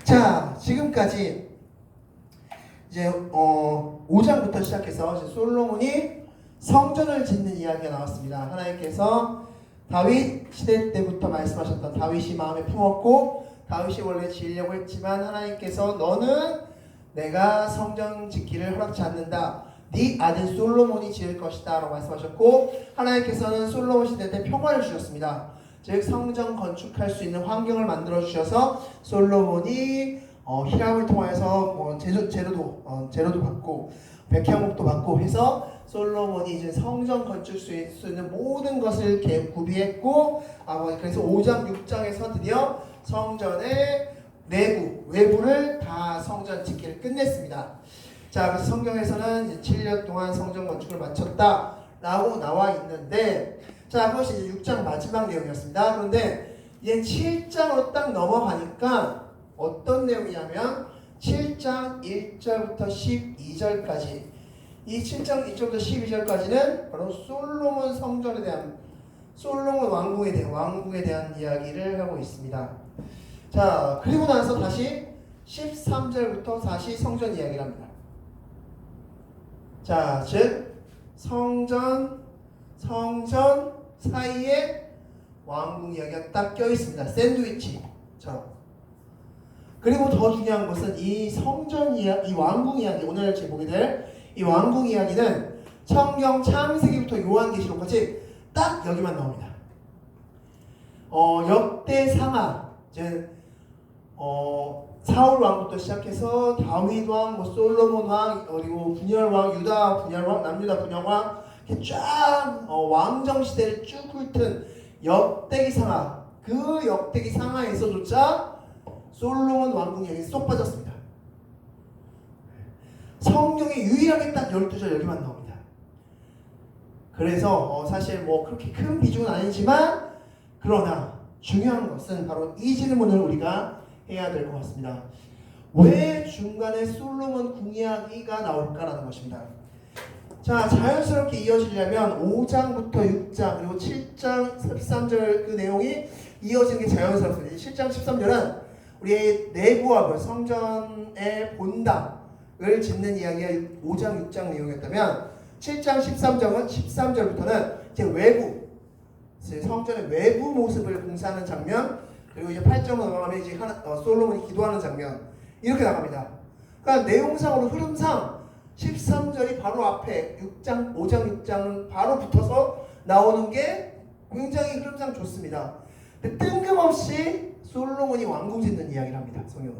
자, 지금까지 이제 5장부터 시작해서 이제 솔로몬이 성전을 짓는 이야기가 나왔습니다. 하나님께서 다윗 시대 때부터 말씀하셨던 다윗이 마음에 품었고 다윗이 원래 지으려고 했지만 하나님께서 너는 내가 성전 짓기를 허락치 않는다. 네 아들 솔로몬이 지을 것이다 라고 말씀하셨고 하나님께서는 솔로몬 시대 때 평화를 주셨습니다. 즉 성전 건축할 수 있는 환경을 만들어 주셔서 솔로몬이 히람을 통해서 재료도 받고 백향목도 받고 해서 솔로몬이 이제 성전 건축 수 있는 모든 것을 구비했고 그래서 5장 6장에서 드디어 성전의 내부 외부를 다 성전 짓기를 끝냈습니다. 자, 그래서 성경에서는 이제 7년 동안 성전 건축을 마쳤다라고 나와 있는데, 자, 그것이 이제 6장 마지막 내용이었습니다. 그런데 이제 7장으로 딱 넘어가니까 어떤 내용이냐면 7장 1절부터 12절까지 이 7장 1절부터 12절까지는 바로 솔로몬 성전에 대한 솔로몬 왕궁에 대한 이야기를 하고 있습니다. 자, 그리고 나서 다시 13절부터 다시 성전 이야기를 합니다. 자, 즉 성전 사이에 왕궁 이야기가 딱 껴있습니다. 샌드위치처럼. 그리고 더 중요한 것은 이 성전 이야기, 이 왕궁 이야기, 오늘 제보게 될 이 왕궁 이야기는 성경 창세기부터 요한계시록까지 딱 여기만 나옵니다. 역대상하, 즉 사울 왕부터 시작해서 다윗 왕, 솔로몬 왕, 그리고 분열 왕, 유다 분열 왕, 남유다 분열 왕, 이렇게 쫙 왕정 시대를 쭉 훑은 역대기 상하, 그 역대기 상하에서조차 솔로몬 왕궁 얘기 쏙 빠졌습니다. 성경에 유일하게 딱 12절 여기만 나옵니다. 그래서 사실 뭐 그렇게 큰 비중은 아니지만 그러나 중요한 것은 바로 이 질문을 우리가 해야 될 것 같습니다. 왜 중간에 솔로몬 궁 이야기가 나올까라는 것입니다. 자, 자연스럽게 이어지려면 5장부터 6장 그리고 7장 13절 그 내용이 이어지는 게 자연스럽습니다. 7장 13절은 우리의 내부와 성전의 본당을 짓는 이야기가 5장 6장 내용이었다면 7장 13절부터는 이제 외부 성전의 외부 모습을 공사하는 장면, 그리고 이제 8장으로 넘어가면 이제 솔로몬이 기도하는 장면 이렇게 나갑니다. 그러니까 내용상으로 흐름상 13절이 바로 앞에 5장 6장은 바로 붙어서 나오는 게 굉장히 흐름상 좋습니다. 근데 뜬금없이 솔로몬이 왕궁 짓는 이야기를 합니다. 성경은.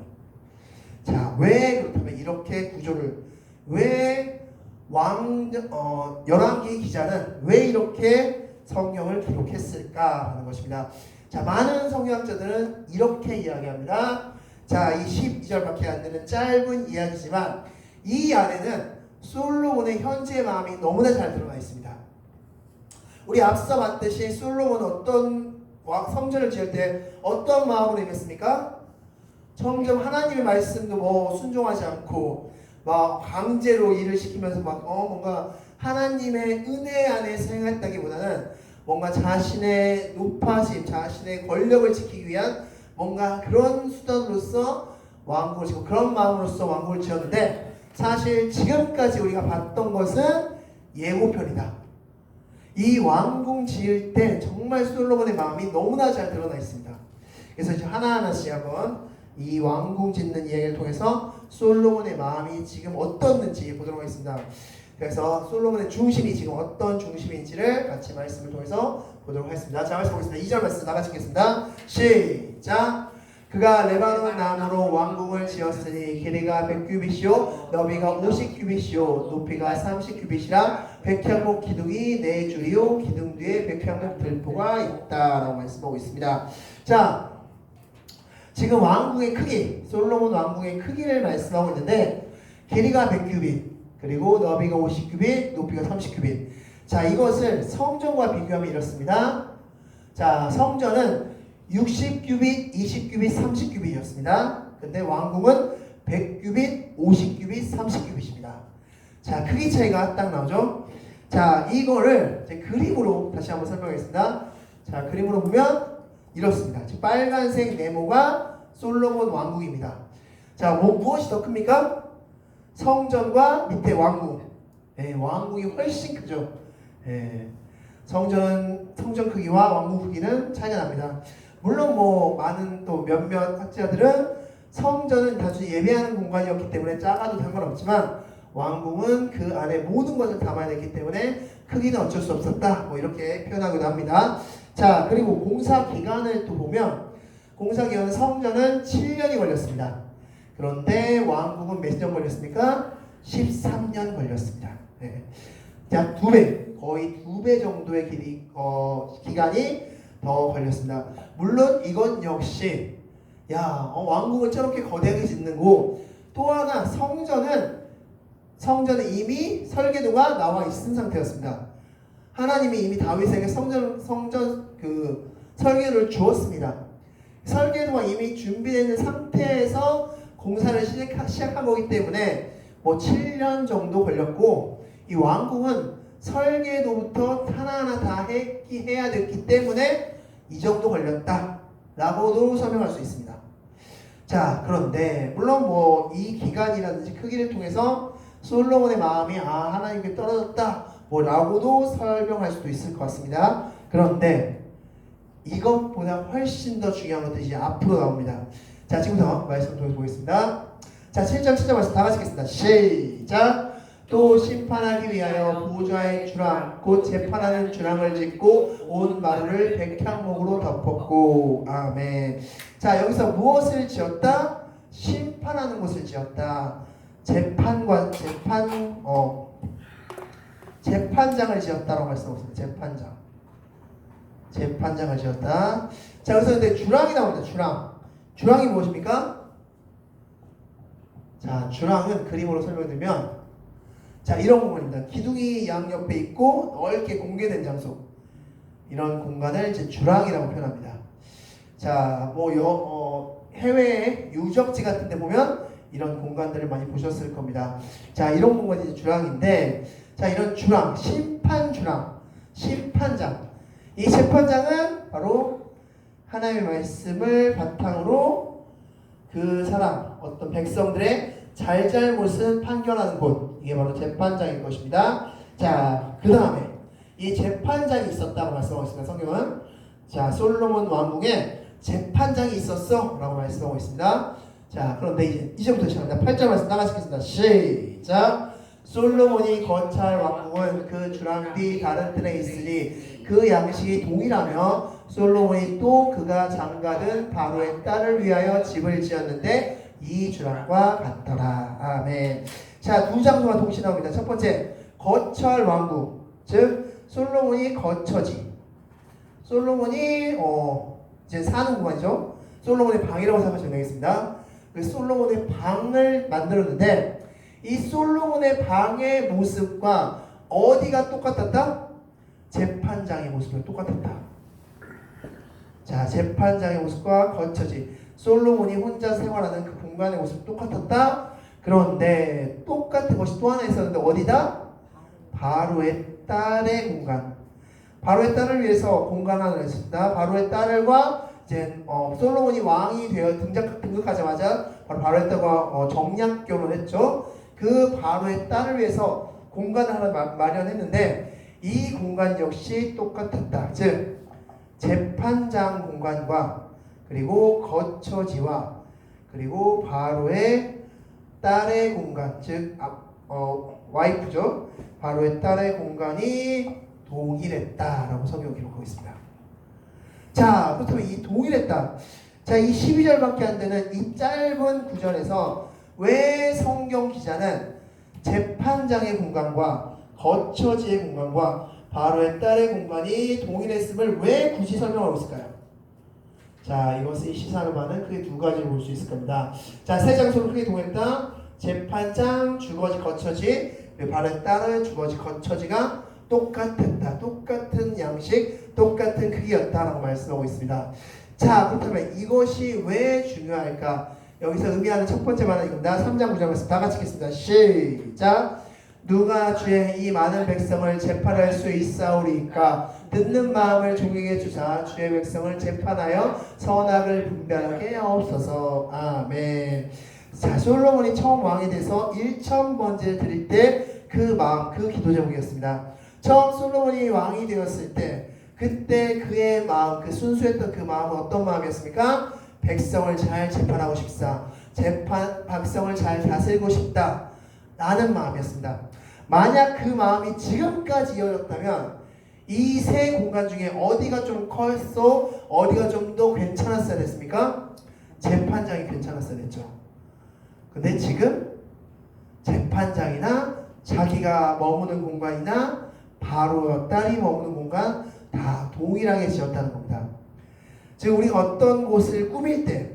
자, 왜 그렇다면 이렇게 구조를 왜 열왕기 기자는 왜 이렇게 성경을 기록했을까 하는 것입니다. 자, 많은 성경학자들은 이렇게 이야기합니다. 자, 이 12절밖에 안 되는 짧은 이야기지만 이 안에는 솔로몬의 현재 마음이 너무나 잘 들어가 있습니다. 우리 앞서 봤듯이 솔로몬은 어떤 성전을 지을 때 어떤 마음으로 임했습니까? 점점 하나님의 말씀도 뭐 순종하지 않고 막 강제로 일을 시키면서 뭔가 하나님의 은혜 안에서 행했다기보다는 뭔가 자신의 높아짐, 자신의 권력을 지키기 위한 뭔가 그런 수단으로서 왕국을 지고 그런 마음으로서 왕국을 지었는데 사실 지금까지 우리가 봤던 것은 예고편이다. 이 왕궁 지을 때 정말 솔로몬의 마음이 너무나 잘 드러나 있습니다. 그래서 이제 하나하나씩 한번 이 왕궁 짓는 이야기를 통해서 솔로몬의 마음이 지금 어떻는지 보도록 하겠습니다. 그래서 솔로몬의 중심이 지금 어떤 중심인지를 같이 말씀을 통해서 보도록 하겠습니다. 자, 말씀 보겠습니다. 2절 말씀 나같이 읽겠습니다. 시작! 그가 레바논 나무로 왕궁을 지었으니 길이가 100규빗이요 너비가 50규빗이요 높이가 30규빗이라 백향목 기둥이 4줄이요 기둥 뒤에 백향목 들포가 있다라고 말씀하고 있습니다. 자, 지금 왕궁의 크기, 솔로몬 왕궁의 크기를 말씀하고 있는데 길이가 100규빗 그리고 너비가 50규빗 높이가 30규빗. 자, 이것을 성전과 비교하면 이렇습니다. 자, 성전은 60규빗, 20규빗, 30규빗이었습니다. 근데 왕궁은 100규빗, 50규빗, 30규빗입니다. 자, 크기 차이가 딱 나오죠? 자, 이거를 이제 그림으로 다시 한번 설명하겠습니다. 자, 그림으로 보면 이렇습니다. 빨간색 네모가 솔로몬 왕궁입니다. 자, 무엇이 더 큽니까? 성전과 밑에 왕궁. 왕궁이 훨씬 크죠. 성전 크기와 왕궁 크기는 차이가 납니다. 물론 뭐 많은 또 몇몇 학자들은 성전은 단순히 예배하는 공간이었기 때문에 작아도 상관없지만 왕궁은 그 안에 모든 것을 담아야 됐기 때문에 크기는 어쩔 수 없었다. 뭐 이렇게 표현하기도 합니다. 자, 그리고 공사 기간을 또 보면 공사 기간 성전은 7년이 걸렸습니다. 그런데 왕궁은 몇 년 걸렸습니까? 13년 걸렸습니다. 약 2배, 거의 2배 정도의 기간이 더 걸렸습니다. 물론 이건 역시 왕궁을 저렇게 거대하게 짓는 거, 또 하나 성전은 이미 설계도가 나와 있은 상태였습니다. 하나님이 이미 다윗에게 성전 그 설계도를 주었습니다. 설계도가 이미 준비되어 있는 상태에서 공사를 시작한 거기 때문에 뭐 7년 정도 걸렸고, 이 왕궁은 설계도부터 하나하나 다 해야 됐기 때문에 이 정도 걸렸다라고도 설명할 수 있습니다. 자, 그런데 물론 뭐 이 기간이라든지 크기를 통해서 솔로몬의 마음이 하나님께 떨어졌다 라고도 설명할 수도 있을 것 같습니다. 그런데 이것보다 훨씬 더 중요한 것들이 이제 앞으로 나옵니다. 자, 지금부터 말씀 통해서 보겠습니다. 자, 7장 7절 말씀 다 같이 읽겠습니다. 시작. 또 심판하기 위하여 보좌의 주랑 곧 재판하는 주랑을 짓고 온 마루를 백향목으로 덮었고. 아멘. 자, 여기서 무엇을 지었다? 심판하는 곳을 지었다. 재판장을 지었다라고 말씀하셨습니다. 재판장을 지었다. 자, 그래서 근데 주랑이 나옵니다. 주랑이 무엇입니까? 자, 주랑은 그림으로 설명드리면, 자, 이런 공간입니다. 기둥이 양옆에 있고 넓게 공개된 장소, 이런 공간을 이제 주랑이라고 표현합니다. 자, 뭐 해외의 유적지 같은 데 보면 이런 공간들을 많이 보셨을 겁니다. 자, 이런 공간이 이제 주랑인데, 자, 이런 주랑, 심판장. 이 재판장은 바로 하나님의 말씀을 바탕으로 그 사람, 어떤 백성들의 잘잘못을 판결하는 곳, 이게 바로 재판장일 것입니다. 자, 그 다음에 이 재판장이 있었다고 말씀하고 있습니다. 성경은. 자, 솔로몬 왕궁에 재판장이 있었어 라고 말씀하고 있습니다. 자, 그런데 이제부터 시작합니다. 8절 말씀 다 같이 읽겠습니다. 시작. 솔로몬이 거찰 왕궁은 그 주랑 뒤 다른 뜰에 있으니 그 양식이 동일하며 솔로몬이 또 그가 장가든 바로의 딸을 위하여 집을 지었는데 이 주랑과 같더라. 아멘. 자, 두 장소가 동시에 나옵니다. 첫 번째, 거철 왕궁, 즉 솔로몬이 거처지. 솔로몬이 이제 사는 공간이죠. 솔로몬의 방이라고 생각하시면 되겠습니다. 그 솔로몬의 방을 만들었는데, 이 솔로몬의 방의 모습과 어디가 똑같았다? 재판장의 모습이 똑같았다. 자, 재판장의 모습과 거처지, 솔로몬이 혼자 생활하는 그 공간의 모습이 똑같았다. 그런데 똑같은 것이 또 하나 있었는데 어디다? 바로의 딸의 공간. 바로의 딸을 위해서 공간 하나를 했습니다. 바로의 딸과 이제 솔로몬이 왕이 되어 등극하자마자 바로의 딸과 정략 결혼했죠. 그 바로의 딸을 위해서 공간을 하나 마련했는데 이 공간 역시 똑같았다. 즉 재판장 공간과 그리고 거처지와 그리고 바로의 딸의 공간, 즉 와이프죠. 바로의 딸의 공간이 동일했다라고 성경 기록하고 있습니다. 자, 그렇다면 이 동일했다. 자, 이 12절밖에 안 되는 이 짧은 구절에서 왜 성경 기자는 재판장의 공간과 거처지의 공간과 바로의 딸의 공간이 동일했음을 왜 굳이 설명하고 있을까요? 자, 이것을 시사하는 바는 크게 두 가지를 볼 수 있을 겁니다. 자, 세 장소로 크게 동일했다. 재판장, 주거지, 거처지, 바로의 딸의 주거지, 거처지가 똑같았다. 똑같은 양식, 똑같은 크기였다라고 말씀하고 있습니다. 자, 그렇다면 이것이 왜 중요할까? 여기서 의미하는 첫 번째 말은 이겁니다. 3장 9절 말씀 다 같이 읽겠습니다. 시작. 누가 주의 이 많은 백성을 재판할 수 있사오리까? 듣는 마음을 종에게 주사 주의 백성을 재판하여 선악을 분별하게 하옵소서. 아멘. 자, 솔로몬이 처음 왕이 돼서 1,000번제를 드릴 때 그 마음, 그 기도 제목이었습니다. 처음 솔로몬이 왕이 되었을 때 그때 그의 마음, 그 순수했던 그 마음은 어떤 마음이었습니까? 백성을 잘 재판하고 싶사, 백성을 잘 다스리고 싶다 라는 마음이었습니다. 만약 그 마음이 지금까지 이어졌다면 이 세 공간 중에 어디가 좀 컸어? 어디가 좀 더 괜찮았어야 됐습니까? 재판장이 괜찮았어야 됐죠. 근데 지금 재판장이나 자기가 머무는 공간이나 바로 딸이 머무는 공간 다 동일하게 지었다는 겁니다. 즉 우리가 어떤 곳을 꾸밀 때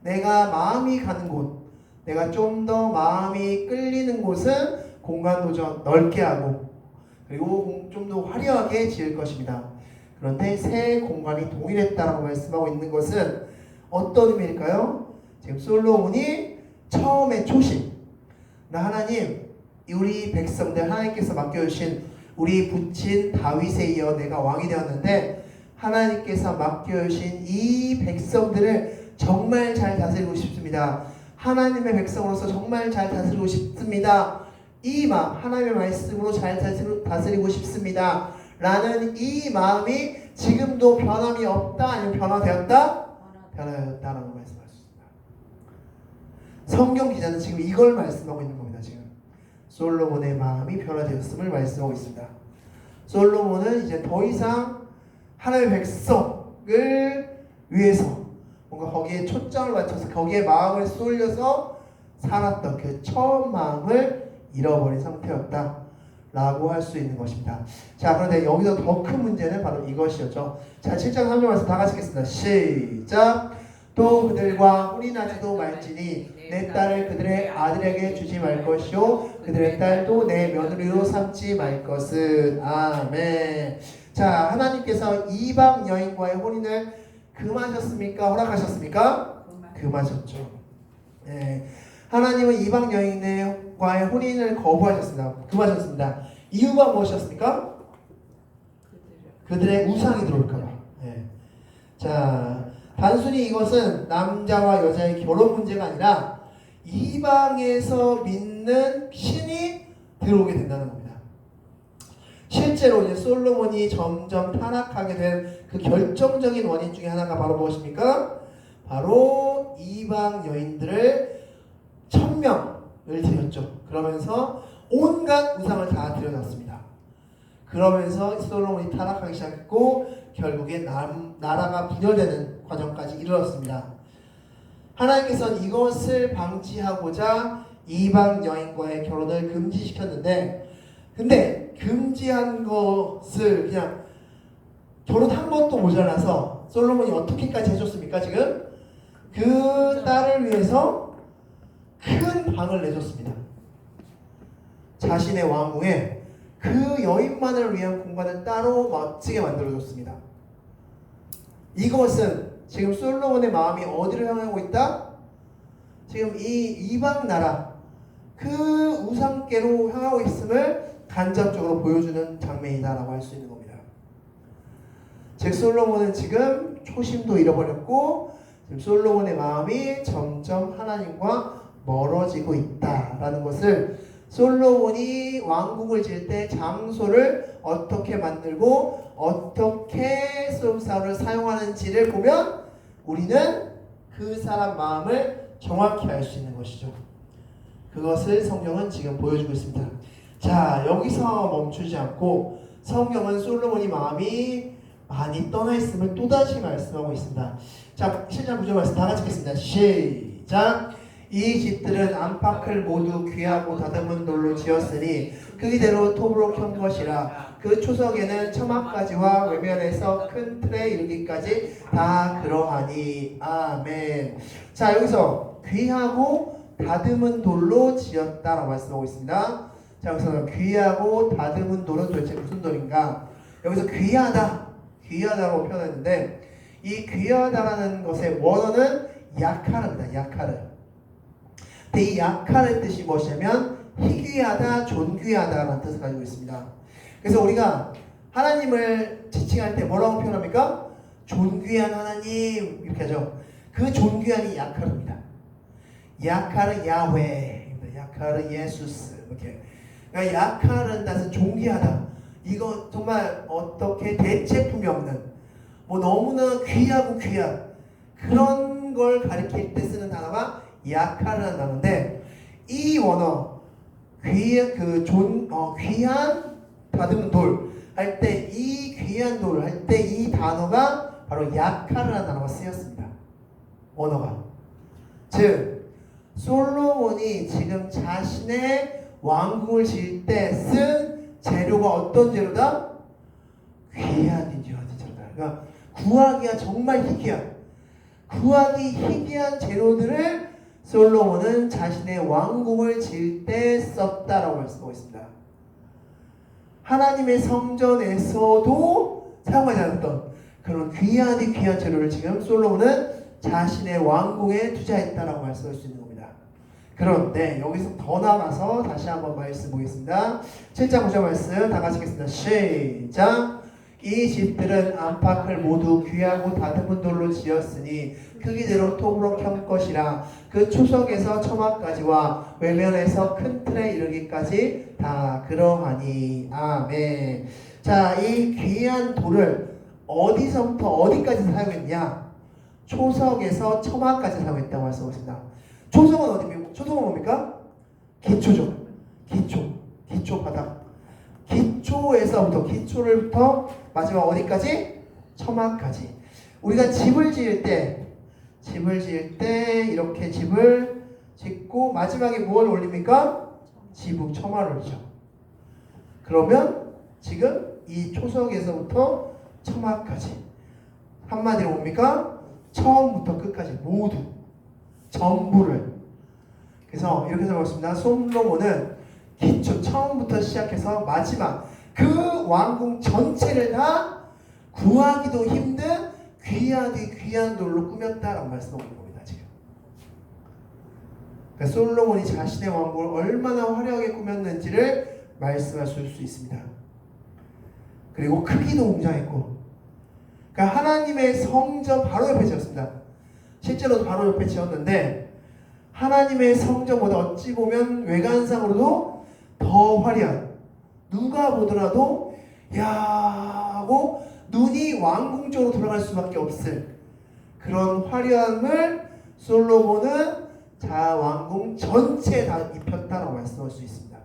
내가 마음이 가는 곳, 내가 좀 더 마음이 끌리는 곳은 공간도 좀 넓게 하고 그리고 좀 더 화려하게 지을 것입니다. 그런데 새 공간이 동일했다라고 말씀하고 있는 것은 어떤 의미일까요? 지금 솔로몬이 처음에 초심, 나 하나님, 우리 백성들 하나님께서 맡겨주신 우리 부친 다윗에 이어 내가 왕이 되었는데 하나님께서 맡겨주신 이 백성들을 정말 잘 다스리고 싶습니다. 하나님의 백성으로서 정말 잘 다스리고 싶습니다. 이 마음, 하나님의 말씀으로 잘 다스리고 싶습니다. 라는 이 마음이 지금도 변함이 없다? 아니면 변화되었다? 변화되었다라고 말씀하셨습니다. 성경 기자는 지금 이걸 말씀하고 있는 겁니다. 지금 솔로몬의 마음이 변화되었음을 말씀하고 있습니다. 솔로몬은 이제 더 이상 하나님의 백성을 위해서 뭔가 거기에 초점을 맞춰서 거기에 마음을 쏠려서 살았던 그 처음 마음을 잃어버린 상태였다 라고 할 수 있는 것입니다. 자, 그런데 여기서 더 큰 문제는 바로 이것이었죠. 자, 7장 3절 말씀 다 같이 읽겠습니다. 시작. 또 그들과 혼인하지도 말지니 내 딸을 그들의 아들에게 주지 말 것이요 그들의 딸도 내 며느리로 삼지 말 것은. 아멘. 자, 하나님께서 이방 여인과의 혼인을 금하셨습니까? 허락하셨습니까? 금하셨죠. 네. 하나님은 이방 여인과의 혼인을 거부하셨습니다. 금하셨습니다. 이유가 무엇이었습니까? 그들의 우상이 들어올까봐. 네. 자, 단순히 이것은 남자와 여자의 결혼 문제가 아니라 이방에서 믿는 신이 들어오게 된다는 겁니다. 실제로 이제 솔로몬이 점점 타락하게 된 그 결정적인 원인 중에 하나가 바로 무엇입니까? 바로 이방 여인들을 1000명을 드렸죠. 그러면서 온갖 우상을 다 드려놨습니다. 그러면서 솔로몬이 타락하기 시작했고 결국에 나라가 분열되는 과정까지 이르렀습니다. 하나님께서는 이것을 방지하고자 이방 여인과의 결혼을 금지시켰는데 근데 금지한 것을 그냥 결혼한 것도 모자라서 솔로몬이 어떻게까지 해줬습니까? 지금 그 딸을 위해서 큰 방을 내줬습니다. 자신의 왕궁에 그 여인만을 위한 공간을 따로 멋지게 만들어줬습니다. 이것은 지금 솔로몬의 마음이 어디를 향하고 있다? 지금 이 이방 나라 그 우상께로 향하고 있음을 간접적으로 보여주는 장면이다라고 할 수 있는 겁니다. 즉 솔로몬은 지금 초심도 잃어버렸고 지금 솔로몬의 마음이 점점 하나님과 멀어지고 있다라는 것을 솔로몬이 왕궁을 지을 때 장소를 어떻게 만들고 어떻게 솔사를 사용하는지를 보면 우리는 그 사람 마음을 정확히 알 수 있는 것이죠. 그것을 성경은 지금 보여주고 있습니다. 자, 여기서 멈추지 않고 성경은 솔로몬이 마음이 많이 떠나 있음을 또다시 말씀하고 있습니다. 자, 7장 9절 말씀 다 같이 읽겠습니다. 시작. 이 집들은 안팎을 모두 귀하고 다듬은 돌로 지었으니 그 이대로 톱으로 켠 것이라. 그 초석에는 처막까지와 외면에서 큰 틀에 이르기까지 다 그러하니. 아멘. 자, 여기서 귀하고 다듬은 돌로 지었다라고 말씀하고 있습니다. 자, 여기서 귀하고 다듬은 돌은 도대체 무슨 돌인가? 여기서 귀하다라고 표현했는데 이 귀하다라는 것의 원어는 야카르입니다. 야카르. 근데 이 야카르의 뜻이 무엇이냐면 희귀하다, 존귀하다라는 뜻을 가지고 있습니다. 그래서 우리가 하나님을 지칭할 때 뭐라고 표현합니까? 존귀한 하나님 이렇게 하죠. 그 존귀한이 야카르입니다. 야카르 야훼, 야카르 예수스 이렇게. 그러니까 야카르는 뜻은 존귀하다. 이거 정말 어떻게 대체품이 없는, 뭐 너무나 귀하고 귀한 그런 걸 가리킬 때 쓰는 단어가 야카르라는 단어인데, 이 원어 귀한 다듬은 돌 할 때, 이 귀한 돌 할 때 이 단어가 바로 야카르라는 단어가 쓰였습니다. 원어가. 즉 솔로몬이 지금 자신의 왕궁을 지을 때 쓴 재료가 어떤 재료다? 귀한 재료다. 그러니까 구하기가 정말 희귀한, 구하기 희귀한 재료들을 솔로몬은 자신의 왕궁을 지을 때 썼다라고 말씀하고 있습니다. 하나님의 성전에서도 사용하지 않았던 그런 귀한 재료를 지금 솔로몬은 자신의 왕궁에 투자했다라고 말씀할 수 있는 겁니다. 그런데 여기서 더 나아가서 다시 한번 말씀 보겠습니다. 7장 9절 말씀 다 같이 읽겠습니다. 시작. 이 집들은 안팎을 모두 귀하고 다듬은 돌로 지었으니 크기대로 톱으로 켠 것이라. 그 초석에서 처마까지와 외면에서 큰 틀에 이르기까지 다 그러하니. 아멘. 자, 이 귀한 돌을 어디서부터 어디까지 사용했냐? 초석에서 처마까지 사용했다고 말씀하십니다. 초석은 어디입니까? 초석은 뭡니까? 기초죠. 기초 바닥. 기초로부터 마지막 어디까지? 처마까지. 우리가 집을 지을 때 이렇게 집을 짓고 마지막에 무엇을 올립니까? 지붕 처마를 올리죠. 그러면 지금 이 초석에서부터 처마까지 한마디로 뭡니까? 처음부터 끝까지 모두 전부를. 그래서 이렇게 적었습니다. 솔로몬은 기초 처음부터 시작해서 마지막 그 왕궁 전체를 다 구하기도 힘든 귀한 돌로 꾸몄다라고 말씀하고 겁니다. 지금. 그러니까 솔로몬이 자신의 왕궁을 얼마나 화려하게 꾸몄는지를 말씀하실 수 있습니다. 그리고 크기도 웅장했고, 그러니까 하나님의 성전 바로 옆에 지었습니다. 실제로도 바로 옆에 지었는데 하나님의 성전보다 어찌 보면 외관상으로도 더 화려한, 누가 보더라도 야 하고 눈이 왕궁 쪽으로 돌아갈 수밖에 없을 그런 화려함을 솔로몬은 자 왕궁 전체에 다 입혔다라고 말씀할 수 있습니다.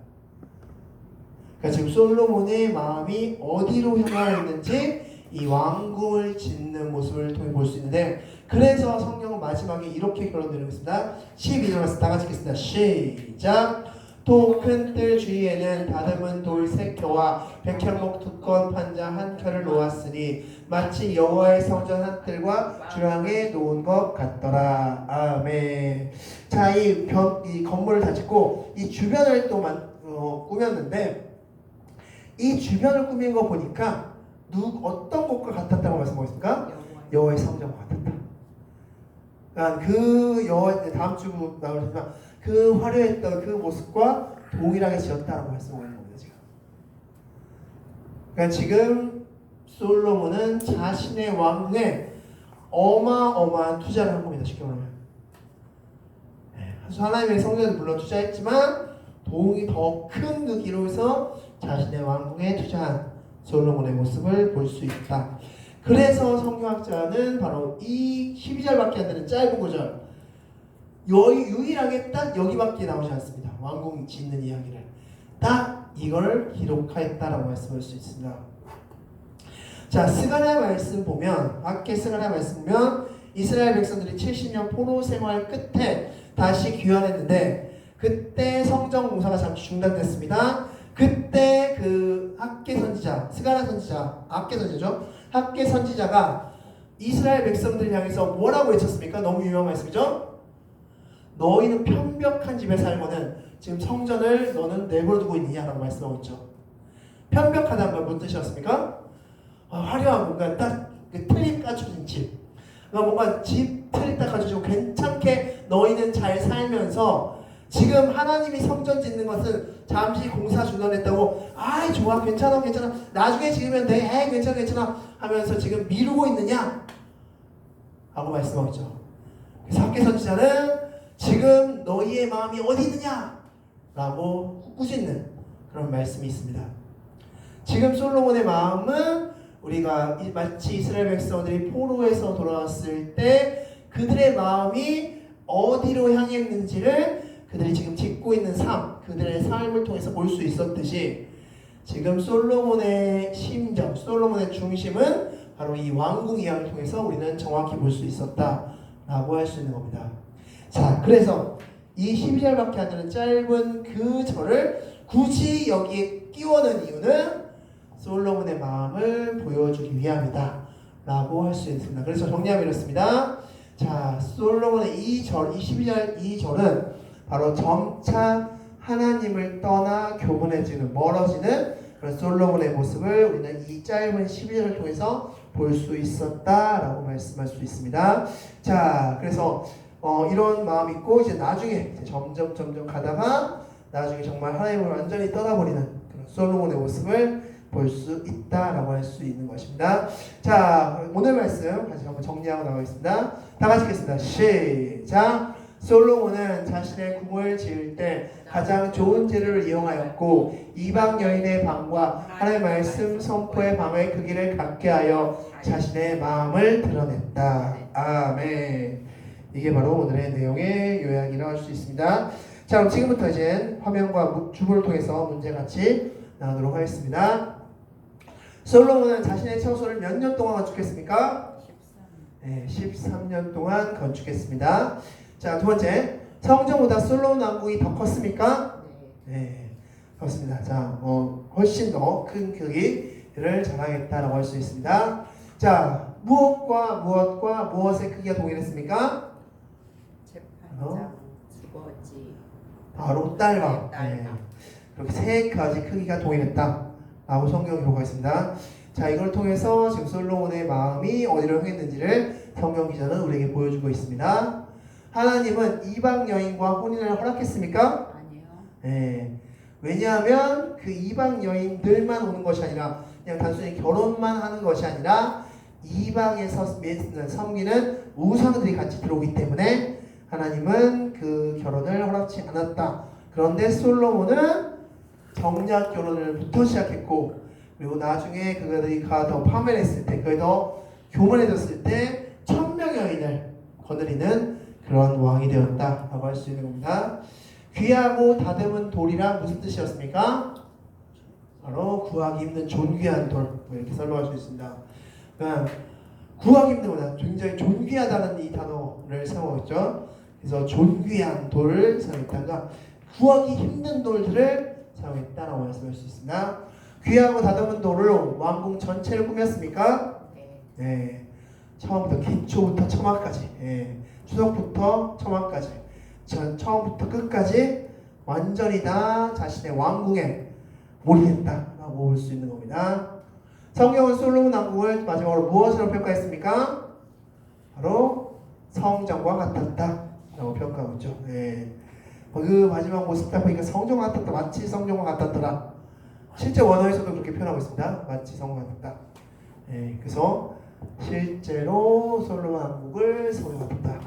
그러니까 지금 솔로몬의 마음이 어디로 향하고 있는지 이 왕궁을 짓는 모습을 통해 볼 수 있는데, 그래서 성경은 마지막에 이렇게 결론내리고 있습니다. 12절 말씀 다 같이 읽겠습니다. 시작. 또 큰 뜰 주위에는 다듬은 돌 3켜와 백향목 2건 판자 1켜를 놓았으니 마치 여호와의 성전 한 뜰과 주랑에 놓은 것 같더라. 아멘. 자, 이 건물을 다 짓고 이 주변을 또 꾸몄는데, 이 주변을 꾸민 거 보니까 어떤 곳과 같았다고 말씀하고 있습니까? 여호와의 성전과 같았다. 그러니까 그 여호와, 다음 주 나오지만 그 화려했던 그 모습과 동일하게 지었다라고 말씀하고 있는 겁니다. 지금. 그러니까 지금 솔로몬은 자신의 왕궁에 어마어마한 투자를 한 겁니다. 쉽게 말하면. 하나님의 성전에 물론 투자했지만 동이 더 큰 그 기로에서 자신의 왕궁에 투자한 솔로몬의 모습을 볼 수 있다. 그래서 성경학자는 바로 이 12절밖에 안 되는 짧은 구절, 유일하게 딱 여기밖에 나오지 않습니다. 왕궁 짓는 이야기를 딱 이걸 기록하였다라고 말씀할 수 있습니다. 자, 스가랴 말씀 보면, 밖에 스가랴 말씀 보면 이스라엘 백성들이 70년 포로 생활 끝에 다시 귀환했는데, 그때 성전 공사가 잠시 중단됐습니다. 그때 그 학개 선지자, 스가랴 선지자, 학개 선지자죠. 학개 선지자가 이스라엘 백성들을 향해서 뭐라고 외쳤습니까? 너무 유명한 말씀이죠. 너희는 편벽한 집에 살고는 지금 성전을 너는 내버려두고 있느냐라고 말씀하고 있죠. 편벽하다는 건 무슨 뜻이었습니까? 화려한 뭔가 딱 틀이 갖춰진 집, 뭔가 집 틀이 딱 갖춰지고 괜찮게 너희는 잘 살면서 지금 하나님이 성전 짓는 것은 잠시 공사 중단했다고 아이 좋아 괜찮아 나중에 지으면 돼 에이 괜찮아 하면서 지금 미루고 있느냐 라고 말씀하죠. 그래서 학개 선지자는 지금 너희의 마음이 어디 있느냐 라고 꾸짖는 그런 말씀이 있습니다. 지금 솔로몬의 마음은 우리가 마치 이스라엘 백성들이 포로에서 돌아왔을 때 그들의 마음이 어디로 향했는지를 그들이 지금 짓고 있는 삶, 그들의 삶을 통해서 볼 수 있었듯이 지금 솔로몬의 심정, 솔로몬의 중심은 바로 이 왕궁 이야기를 통해서 우리는 정확히 볼 수 있었다라고 할 수 있는 겁니다. 자, 그래서 이 12절밖에 안 되는 짧은 그 절을 굳이 여기에 끼워넣은 이유는 솔로몬의 마음을 보여주기 위함이다 라고 할 수 있습니다. 그래서 정리하면 이렇습니다. 자, 솔로몬의 이 절, 이 12절 이 절은 바로 점차 하나님을 떠나 교분해지는, 멀어지는 그런 솔로몬의 모습을 우리는 이 짧은 12절을 통해서 볼 수 있었다라고 말씀할 수 있습니다. 자, 그래서 이런 마음이 있고 이제 나중에 이제 점점 가다가 나중에 정말 하나님을 완전히 떠나버리는 그런 솔로몬의 모습을 볼 수 있다라고 할 수 있는 것입니다. 자, 오늘 말씀 다시 한번 정리하고 나가겠습니다. 다 같이 읽겠습니다. 시작. 솔로몬은 자신의 궁을 지을 때 가장 좋은 재료를 이용하였고 이방 여인의 방과 하나님의 말씀 선포의 방의 크기를 갖게 하여 자신의 마음을 드러냈다. 아멘. 이게 바로 오늘의 내용의 요약이라고 할 수 있습니다. 자, 그럼 지금부터 이제 화면과 주보를 통해서 문제 같이 나누도록 하겠습니다. 솔로몬은 자신의 처소를 몇 년 동안 건축했습니까? 13년 동안 건축했습니다. 자, 두 번째, 성전보다 솔로몬 왕궁이 더 컸습니까? 네, 컸습니다. 자, 훨씬 더 큰 크기를 자랑했다라고 할 수 있습니다. 자, 무엇의 크기가 동일했습니까? 재판장, 주거지, 바로 딸과 그렇게 세 가지 크기가 동일했다라고 성경이 기록하였습니다. 자, 이걸 통해서 지금 솔로몬의 마음이 어디로 향했는지를 성경 기자는 우리에게 보여주고 있습니다. 하나님은 이방 여인과 혼인을 허락했습니까? 아니요. 네. 왜냐하면 그 이방 여인들만 오는 것이 아니라 그냥 단순히 결혼만 하는 것이 아니라 이방에서 섬기는 우상들이 같이 들어오기 때문에 하나님은 그 결혼을 허락치 않았다. 그런데 솔로몬은 정략 결혼을부터 시작했고 그리고 나중에 그가 더 파멸했을 때, 그가 더 교만해졌을 때 1000명의 여인을 거느리는 그런 왕이 되었다라고 할 수 있는 겁니다. 귀하고 다듬은 돌이란 무슨 뜻이었습니까? 바로 구하기 힘든 존귀한 돌, 이렇게 설명할 수 있습니다. 그러니까 구하기 힘든 거다. 굉장히 존귀하다는 이 단어를 사용하고 있죠. 그래서 존귀한 돌을 사용했다가 구하기 힘든 돌들을 사용했다라고 말씀할 수 있습니다. 귀하고 다듬은 돌로 왕궁 전체를 꾸몄습니까? 네. 처음부터 기초부터 처마까지, 추석부터 처마까지, 처음부터 끝까지 완전히 다 자신의 왕궁에 몰입했다라고 볼 수 있는 겁니다. 성경은 솔로몬 왕궁을 마지막으로 무엇으로 평가했습니까? 바로 성전과 같았다라고 평가하고 있죠. 그 마지막 모습 딱 보니까 성전과 같았다, 마치 성전과 같았더라. 실제 원어에서도 그렇게 표현하고 있습니다. 마치 성전과 같았다. 그래서 실제로 솔로몬 왕국을 성전과 같았다.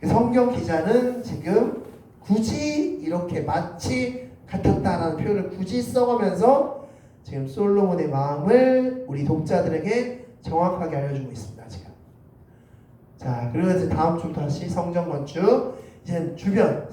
성경 기자는 지금 굳이 이렇게 마치 같았다라는 표현을 굳이 써가면서 지금 솔로몬의 마음을 우리 독자들에게 정확하게 알려주고 있습니다. 지금. 자, 그리고 이제 다음 주부터 다시 성전 건축, 이제 주변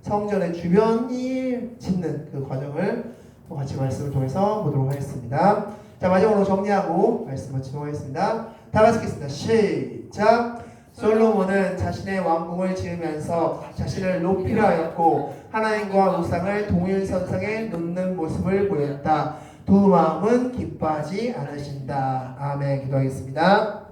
성전의 주변이 짓는 그 과정을 또 같이 말씀을 통해서 보도록 하겠습니다. 자, 마지막으로 정리하고 말씀 마치도록 하겠습니다. 다 같이 읽겠습니다. 시작. 솔로몬은 자신의 왕궁을 지으면서 자신을 높이려 하였고 하나님과 우상을 동일선상에 놓는 모습을 보였다. 두 마음은 기뻐하지 않으신다. 아멘. 기도하겠습니다.